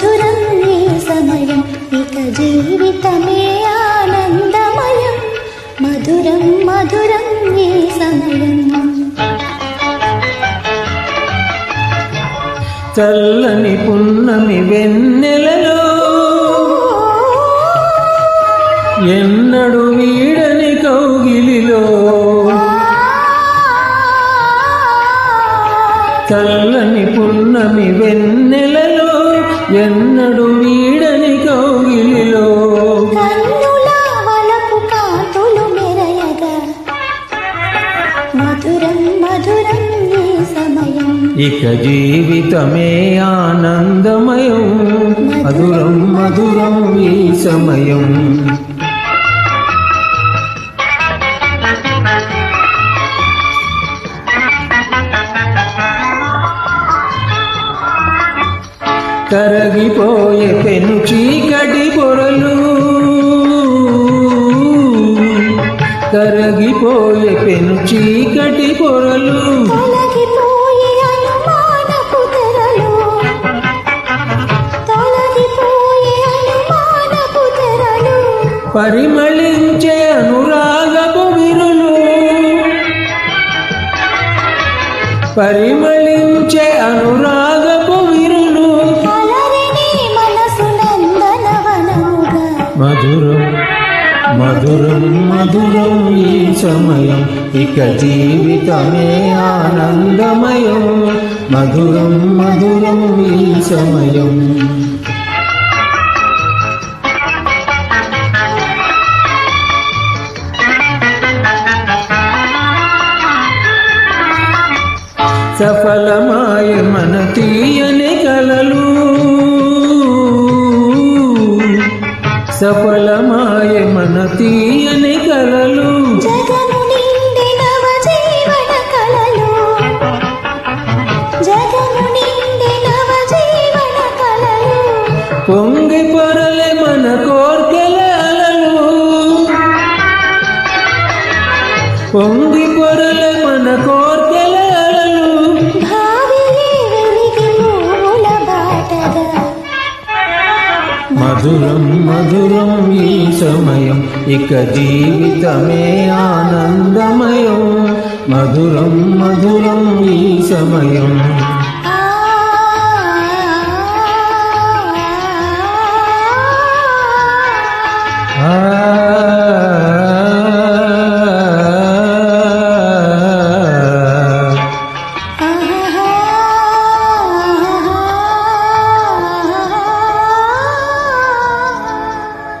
మధురం ఈ సమయం ఇక జీవితమే ఆనందమయం మధురం మధురం ఈ సమయం చల్లని పున్నమి వెన్నెలలో ఎన్నడు వీడని కౌగిలిలో చల్లని పున్నమి వెన్నెలలో ఎన్నడు వీడని కౌగిలిలో కన్నుల వలపు కాంతులు మెరయగా మధురం మధురం ఈ సమయం ఇక జీవితమే ఆనందమయం మధురం మధురం ఈ సమయం కరగిపోయే పెను చీకటి పొరలు కరగిపోయే పెను చీకటి పొరలు తొలగిపోయే అనుమానపు తెరలు తొలగిపోయే అనుమానపు తెరలు పరిమళించే అనురాగపు విరులు పరిమళించే అనురాగపు విరులు మధురం మధురం మధురం ఈ సమయం ఇక జీవితమే ఆనందమయం మధురం మధురం ఈ సమయం సఫలమాయ మన తీయని కలలు సఫలమాయ మన తీయని కలలు జగము నిండి నవజీవన కలలు జగము నిండి నవజీవన కలలు పొంగి పొరలే మన కోర్కెల అలలు పొంగి పొరలే మన కోర్కెల అలలు భావియే వెలిగి మూల బాటగా మధురం మధురం ఈ సమయం ఇక జీవితమే ఆనందమయం మధురం మధురం ఈ సమయం ఆ